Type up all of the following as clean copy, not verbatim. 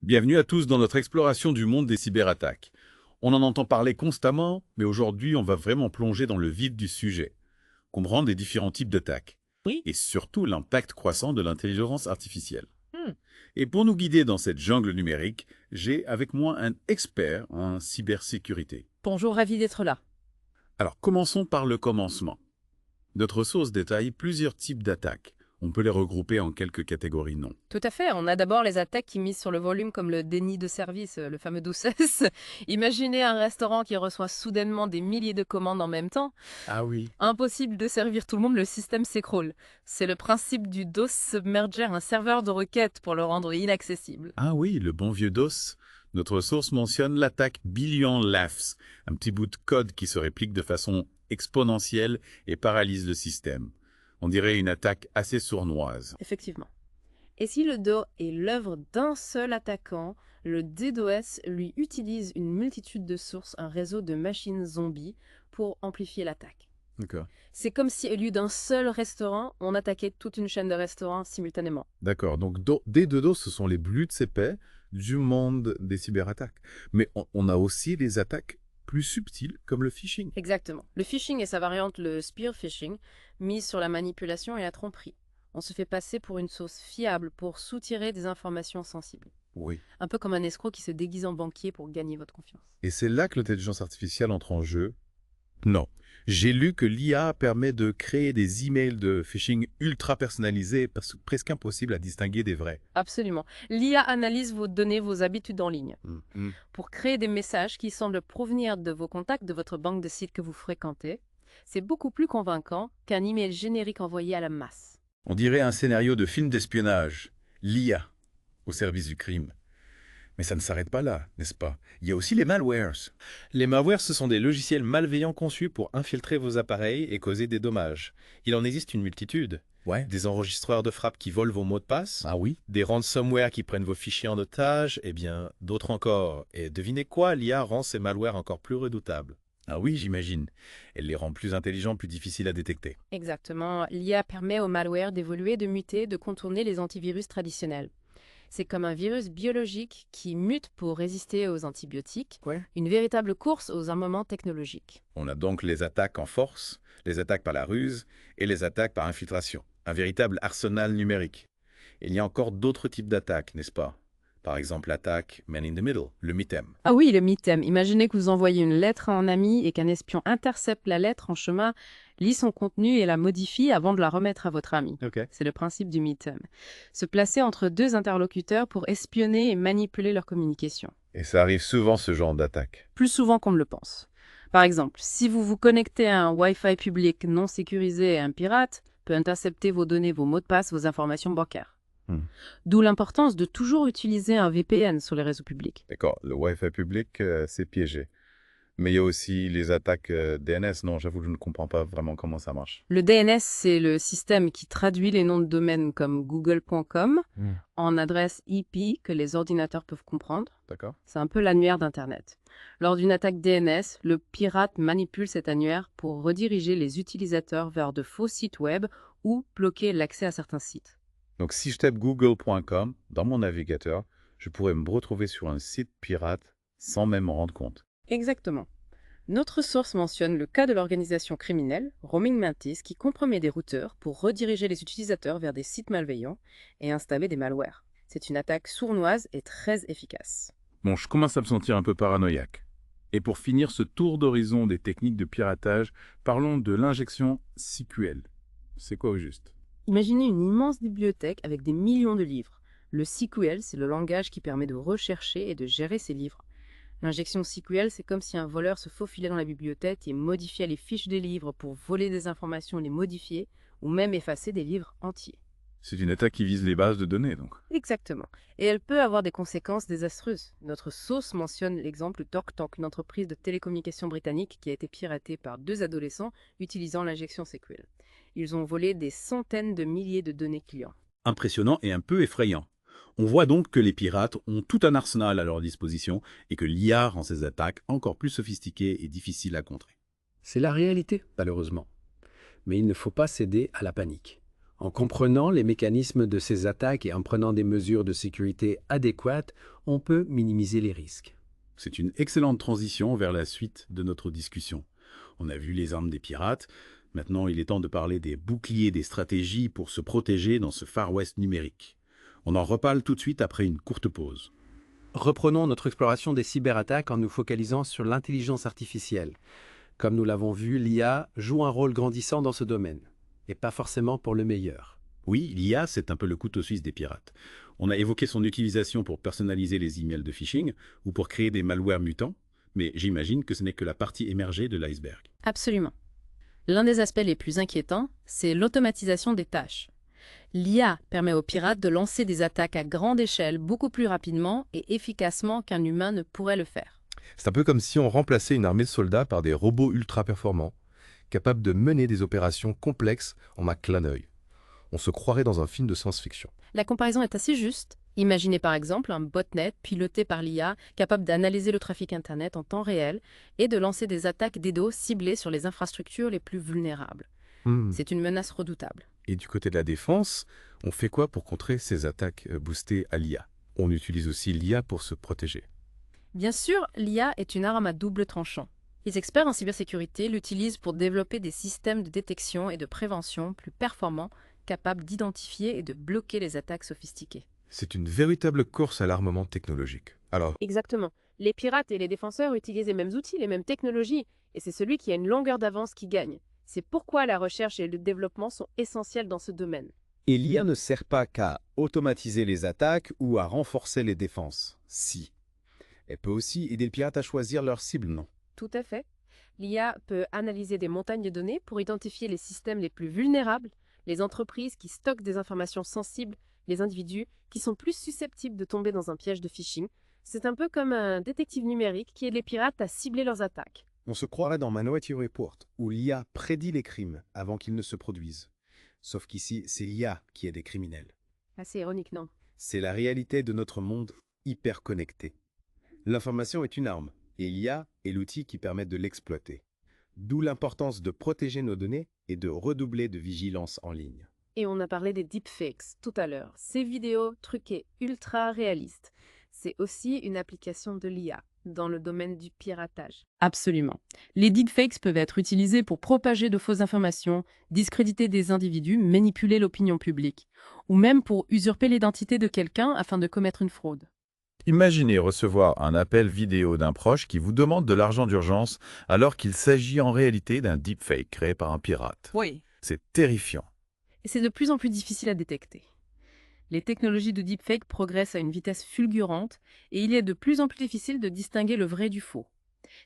Bienvenue à tous dans notre exploration du monde des cyberattaques. On en entend parler constamment, mais aujourd'hui on va vraiment plonger dans le vif du sujet, comprendre les différents types d'attaques, Oui. et surtout l'impact croissant de l'intelligence artificielle. Hmm. Et pour nous guider dans cette jungle numérique, j'ai avec moi un expert en cybersécurité. Bonjour, ravi d'être là. Alors commençons par le commencement. Notre source détaille plusieurs types d'attaques. On peut les regrouper en quelques catégories non. Tout à fait. On a d'abord les attaques qui misent sur le volume, comme le déni de service, le fameux DOSS. Imaginez un restaurant qui reçoit soudainement des milliers de commandes en même temps. Ah oui. Impossible de servir tout le monde, le système s'écroule. C'est le principe du DOS submerger un serveur de requête pour le rendre inaccessible. Ah oui, le bon vieux DOS. Notre source mentionne l'attaque Billion Laughs, un petit bout de code qui se réplique de façon exponentielle et paralyse le système. On dirait une attaque assez sournoise. Effectivement. Et si le DO est l'œuvre d'un seul attaquant, le DDoS lui utilise une multitude de sources, un réseau de machines zombies pour amplifier l'attaque. D'accord. C'est comme si, au lieu d'un seul restaurant, on attaquait toute une chaîne de restaurants simultanément. D'accord, donc des deux DOS, ce sont les blues de CP du monde des cyberattaques. Mais on a aussi des attaques plus subtiles, comme le phishing. Exactement. Le phishing et sa variante, le spear phishing, mise sur la manipulation et la tromperie. On se fait passer pour une source fiable pour soutirer des informations sensibles. Oui. Un peu comme un escroc qui se déguise en banquier pour gagner votre confiance. Et c'est là que l'intelligence artificielle entre en jeu. Non. J'ai lu que l'IA permet de créer des emails de phishing ultra personnalisés, presque impossibles à distinguer des vrais. Absolument. L'IA analyse vos données, vos habitudes en ligne, pour créer des messages qui semblent provenir de vos contacts, de votre banque de sites que vous fréquentez. C'est beaucoup plus convaincant qu'un email générique envoyé à la masse. On dirait un scénario de film d'espionnage. L'IA au service du crime. Mais ça ne s'arrête pas là, n'est-ce pas? Il y a aussi les malwares. Les malwares, ce sont des logiciels malveillants conçus pour infiltrer vos appareils et causer des dommages. Il en existe une multitude. Ouais. Des enregistreurs de frappe qui volent vos mots de passe, Ah oui? des ransomware qui prennent vos fichiers en otage, et bien d'autres encore. Et devinez quoi, l'IA rend ces malwares encore plus redoutables. Ah oui, j'imagine. Elle les rend plus intelligents, plus difficiles à détecter. Exactement. L'IA permet au malware d'évoluer, de muter, de contourner les antivirus traditionnels. C'est comme un virus biologique qui mute pour résister aux antibiotiques, Ouais. une véritable course aux armements technologiques. On a donc les attaques en force, les attaques par la ruse et les attaques par infiltration. Un véritable arsenal numérique. Il y a encore d'autres types d'attaques, n'est-ce pas? Par exemple, l'attaque Man in the Middle, le MITEM. Ah oui, le MITEM. Imaginez que vous envoyez une lettre à un ami et qu'un espion intercepte la lettre en chemin, lit son contenu et la modifie avant de la remettre à votre ami. Ok. C'est le principe du MITEM. Se placer entre deux interlocuteurs pour espionner et manipuler leur communication. Et ça arrive souvent, ce genre d'attaque. Plus souvent qu'on ne le pense. Par exemple, si vous vous connectez à un Wi-Fi public non sécurisé, un pirate peut intercepter vos données, vos mots de passe, vos informations bancaires. D'où l'importance de toujours utiliser un VPN sur les réseaux publics. D'accord, le Wi-Fi public, c'est piégé. Mais il y a aussi les attaques DNS. Non, j'avoue que je ne comprends pas vraiment comment ça marche. Le DNS, c'est le système qui traduit les noms de domaine comme google.com en adresse IP que les ordinateurs peuvent comprendre. D'accord. C'est un peu l'annuaire d'Internet. Lors d'une attaque DNS, le pirate manipule cet annuaire pour rediriger les utilisateurs vers de faux sites web ou bloquer l'accès à certains sites. Donc si je tape google.com dans mon navigateur, je pourrais me retrouver sur un site pirate sans même m'en rendre compte. Exactement. Notre source mentionne le cas de l'organisation criminelle Roaming Mantis qui compromet des routeurs pour rediriger les utilisateurs vers des sites malveillants et installer des malwares. C'est une attaque sournoise et très efficace. Bon, je commence à me sentir un peu paranoïaque. Et pour finir ce tour d'horizon des techniques de piratage, parlons de l'injection SQL. C'est quoi au juste? Imaginez une immense bibliothèque avec des millions de livres. Le SQL, c'est le langage qui permet de rechercher et de gérer ces livres. L'injection SQL, c'est comme si un voleur se faufilait dans la bibliothèque et modifiait les fiches des livres pour voler des informations, les modifier, ou même effacer des livres entiers. C'est une attaque qui vise les bases de données, donc. Exactement. Et elle peut avoir des conséquences désastreuses. Notre source mentionne l'exemple de TalkTalk, une entreprise de télécommunications britannique qui a été piratée par 2 adolescents utilisant l'injection SQL. Ils ont volé des centaines de milliers de données clients. Impressionnant et un peu effrayant. On voit donc que les pirates ont tout un arsenal à leur disposition et que l'IA rend ces attaques encore plus sophistiquées et difficiles à contrer. C'est la réalité, malheureusement. Mais il ne faut pas céder à la panique. En comprenant les mécanismes de ces attaques et en prenant des mesures de sécurité adéquates, on peut minimiser les risques. C'est une excellente transition vers la suite de notre discussion. On a vu les armes des pirates. Maintenant, il est temps de parler des boucliers, des stratégies pour se protéger dans ce Far West numérique. On en reparle tout de suite après une courte pause. Reprenons notre exploration des cyberattaques en nous focalisant sur l'intelligence artificielle. Comme nous l'avons vu, l'IA joue un rôle grandissant dans ce domaine, et pas forcément pour le meilleur. Oui, l'IA, c'est un peu le couteau suisse des pirates. On a évoqué son utilisation pour personnaliser les emails de phishing ou pour créer des malwares mutants, mais j'imagine que ce n'est que la partie émergée de l'iceberg. Absolument. L'un des aspects les plus inquiétants, c'est l'automatisation des tâches. L'IA permet aux pirates de lancer des attaques à grande échelle beaucoup plus rapidement et efficacement qu'un humain ne pourrait le faire. C'est un peu comme si on remplaçait une armée de soldats par des robots ultra performants, capables de mener des opérations complexes en un clin d'œil. On se croirait dans un film de science-fiction. La comparaison est assez juste. Imaginez par exemple un botnet piloté par l'IA capable d'analyser le trafic Internet en temps réel et de lancer des attaques DDoS ciblées sur les infrastructures les plus vulnérables. C'est une menace redoutable. Et du côté de la défense, on fait quoi pour contrer ces attaques boostées à l'IA? On utilise aussi l'IA pour se protéger. Bien sûr, l'IA est une arme à double tranchant. Les experts en cybersécurité l'utilisent pour développer des systèmes de détection et de prévention plus performants, capables d'identifier et de bloquer les attaques sophistiquées. C'est une véritable course à l'armement technologique. Alors, Exactement. Les pirates et les défenseurs utilisent les mêmes outils, les mêmes technologies, et c'est celui qui a une longueur d'avance qui gagne. C'est pourquoi la recherche et le développement sont essentiels dans ce domaine. Et l'IA ne sert pas qu'à automatiser les attaques ou à renforcer les défenses. Si. Elle peut aussi aider le pirate à choisir leur cible, non? Tout à fait. L'IA peut analyser des montagnes de données pour identifier les systèmes les plus vulnérables, les entreprises qui stockent des informations sensibles, les individus qui sont plus susceptibles de tomber dans un piège de phishing. C'est un peu comme un détective numérique qui aide les pirates à cibler leurs attaques. On se croirait dans Minority Report, où l'IA prédit les crimes avant qu'ils ne se produisent. Sauf qu'ici, c'est l'IA qui est des criminels. Assez ironique, non? C'est la réalité de notre monde hyper connecté. L'information est une arme, et l'IA est l'outil qui permet de l'exploiter. D'où l'importance de protéger nos données et de redoubler de vigilance en ligne. Et on a parlé des deepfakes tout à l'heure. Ces vidéos truquées ultra réalistes. C'est aussi une application de l'IA dans le domaine du piratage. Absolument. Les deepfakes peuvent être utilisés pour propager de fausses informations, discréditer des individus, manipuler l'opinion publique, ou même pour usurper l'identité de quelqu'un afin de commettre une fraude. Imaginez recevoir un appel vidéo d'un proche qui vous demande de l'argent d'urgence alors qu'il s'agit en réalité d'un deepfake créé par un pirate. Oui. C'est terrifiant. Et c'est de plus en plus difficile à détecter. Les technologies de deepfake progressent à une vitesse fulgurante et il est de plus en plus difficile de distinguer le vrai du faux.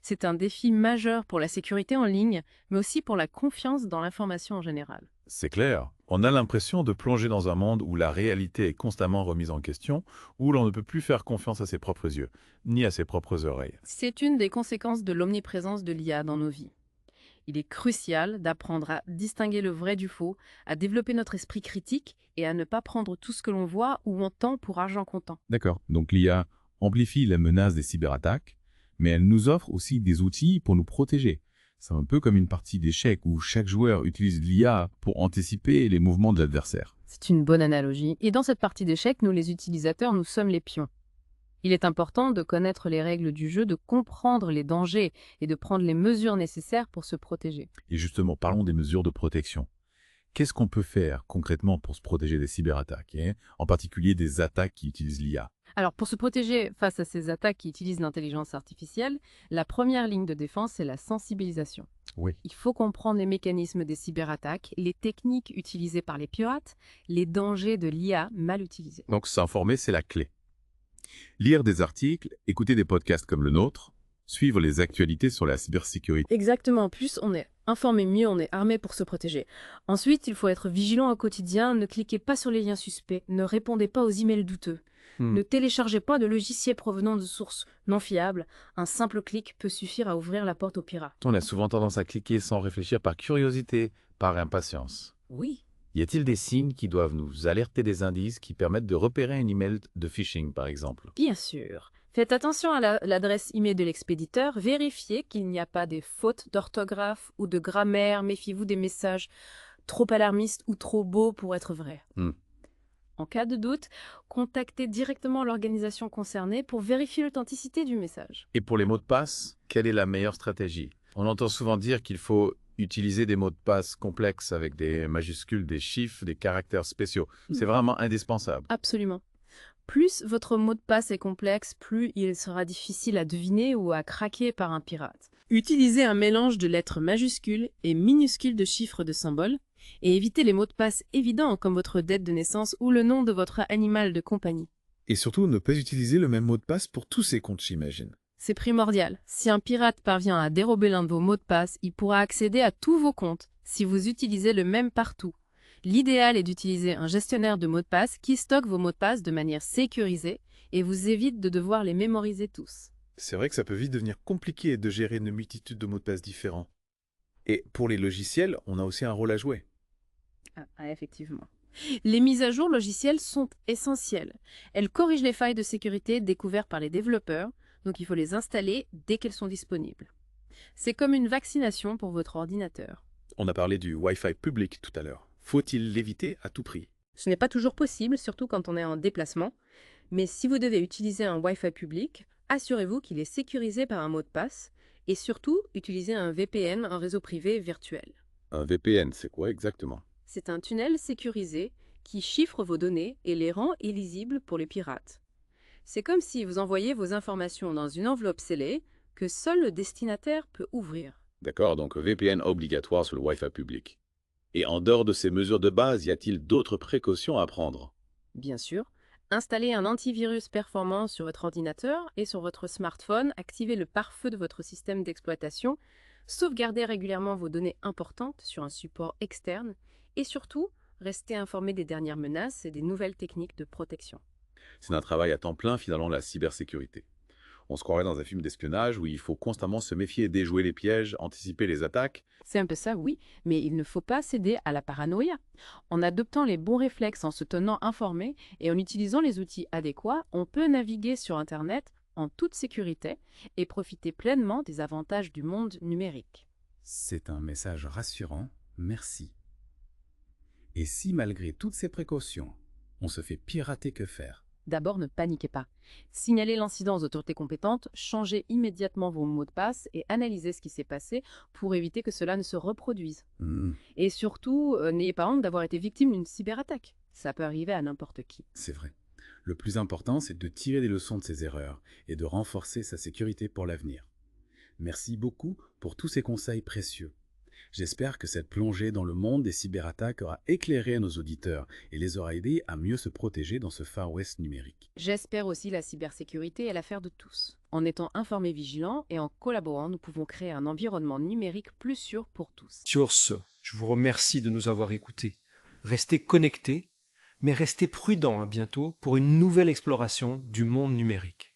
C'est un défi majeur pour la sécurité en ligne, mais aussi pour la confiance dans l'information en général. C'est clair. On a l'impression de plonger dans un monde où la réalité est constamment remise en question, où l'on ne peut plus faire confiance à ses propres yeux, ni à ses propres oreilles. C'est une des conséquences de l'omniprésence de l'IA dans nos vies. Il est crucial d'apprendre à distinguer le vrai du faux, à développer notre esprit critique et à ne pas prendre tout ce que l'on voit ou entend pour argent comptant. D'accord. Donc l'IA amplifie la menace des cyberattaques, mais elle nous offre aussi des outils pour nous protéger. C'est un peu comme une partie d'échecs où chaque joueur utilise l'IA pour anticiper les mouvements de l'adversaire. C'est une bonne analogie. Et dans cette partie d'échecs, nous les utilisateurs, nous sommes les pions. Il est important de connaître les règles du jeu, de comprendre les dangers et de prendre les mesures nécessaires pour se protéger. Et justement, parlons des mesures de protection. Qu'est-ce qu'on peut faire concrètement pour se protéger des cyberattaques, en particulier des attaques qui utilisent l'IA? Alors, pour se protéger face à ces attaques qui utilisent l'intelligence artificielle, la première ligne de défense, c'est la sensibilisation. Oui. Il faut comprendre les mécanismes des cyberattaques, les techniques utilisées par les pirates, les dangers de l'IA mal utilisée. Donc s'informer, c'est la clé. Lire des articles, écouter des podcasts comme le nôtre, suivre les actualités sur la cybersécurité. Exactement. En plus, on est informé mieux, on est armé pour se protéger. Ensuite, il faut être vigilant au quotidien. Ne cliquez pas sur les liens suspects. Ne répondez pas aux emails douteux. Ne téléchargez pas de logiciels provenant de sources non fiables. Un simple clic peut suffire à ouvrir la porte aux pirates. On a souvent tendance à cliquer sans réfléchir par curiosité, par impatience. Oui. Y a-t-il des signes qui doivent nous alerter des indices qui permettent de repérer un email de phishing, par exemple? Bien sûr. Faites attention à l'adresse email de l'expéditeur. Vérifiez qu'il n'y a pas des fautes d'orthographe ou de grammaire. Méfiez-vous des messages trop alarmiste ou trop beau pour être vrai. Hmm. En cas de doute, contactez directement l'organisation concernée pour vérifier l'authenticité du message. Et pour les mots de passe, quelle est la meilleure stratégie? On entend souvent dire qu'il faut utiliser des mots de passe complexes avec des majuscules, des chiffres, des caractères spéciaux. C'est vraiment indispensable. Absolument. Plus votre mot de passe est complexe, plus il sera difficile à deviner ou à craquer par un pirate. Utilisez un mélange de lettres majuscules et minuscules de chiffres de symboles et évitez les mots de passe évidents comme votre date de naissance ou le nom de votre animal de compagnie. Et surtout, ne pas utiliser le même mot de passe pour tous ces comptes, j'imagine. C'est primordial. Si un pirate parvient à dérober l'un de vos mots de passe, il pourra accéder à tous vos comptes si vous utilisez le même partout. L'idéal est d'utiliser un gestionnaire de mots de passe qui stocke vos mots de passe de manière sécurisée et vous évite de devoir les mémoriser tous. C'est vrai que ça peut vite devenir compliqué de gérer une multitude de mots de passe différents. Et pour les logiciels, on a aussi un rôle à jouer. Effectivement. Les mises à jour logicielles sont essentielles. Elles corrigent les failles de sécurité découvertes par les développeurs, donc il faut les installer dès qu'elles sont disponibles. C'est comme une vaccination pour votre ordinateur. On a parlé du Wi-Fi public tout à l'heure. Faut-il l'éviter à tout prix? Ce n'est pas toujours possible, surtout quand on est en déplacement, mais si vous devez utiliser un Wi-Fi public, assurez-vous qu'il est sécurisé par un mot de passe et surtout utilisez un VPN, un réseau privé virtuel. Un VPN, c'est quoi exactement? C'est un tunnel sécurisé qui chiffre vos données et les rend illisibles pour les pirates. C'est comme si vous envoyiez vos informations dans une enveloppe scellée que seul le destinataire peut ouvrir. D'accord, donc VPN obligatoire sur le Wi-Fi public. Et en dehors de ces mesures de base, y a-t-il d'autres précautions à prendre? Bien sûr, installez un antivirus performant sur votre ordinateur et sur votre smartphone, activez le pare-feu de votre système d'exploitation, sauvegardez régulièrement vos données importantes sur un support externe et surtout, restez informé des dernières menaces et des nouvelles techniques de protection. C'est un travail à temps plein, finalement, la cybersécurité. On se croirait dans un film d'espionnage où il faut constamment se méfier, déjouer les pièges, anticiper les attaques. C'est un peu ça, oui, mais il ne faut pas céder à la paranoïa. En adoptant les bons réflexes, en se tenant informé et en utilisant les outils adéquats, on peut naviguer sur Internet en toute sécurité et profiter pleinement des avantages du monde numérique. C'est un message rassurant, merci. Et si malgré toutes ces précautions, on se fait pirater, que faire? D'abord, ne paniquez pas. Signalez l'incident aux autorités compétentes, changez immédiatement vos mots de passe et analysez ce qui s'est passé pour éviter que cela ne se reproduise. Et surtout, n'ayez pas honte d'avoir été victime d'une cyberattaque. Ça peut arriver à n'importe qui. C'est vrai. Le plus important, c'est de tirer des leçons de ses erreurs et de renforcer sa sécurité pour l'avenir. Merci beaucoup pour tous ces conseils précieux. J'espère que cette plongée dans le monde des cyberattaques aura éclairé nos auditeurs et les aura aidés à mieux se protéger dans ce Far West numérique. J'espère aussi la cybersécurité est l'affaire de tous. En étant informés, vigilants et en collaborant, nous pouvons créer un environnement numérique plus sûr pour tous. Sur ce, je vous remercie de nous avoir écoutés. Restez connectés, mais restez prudents à bientôt pour une nouvelle exploration du monde numérique.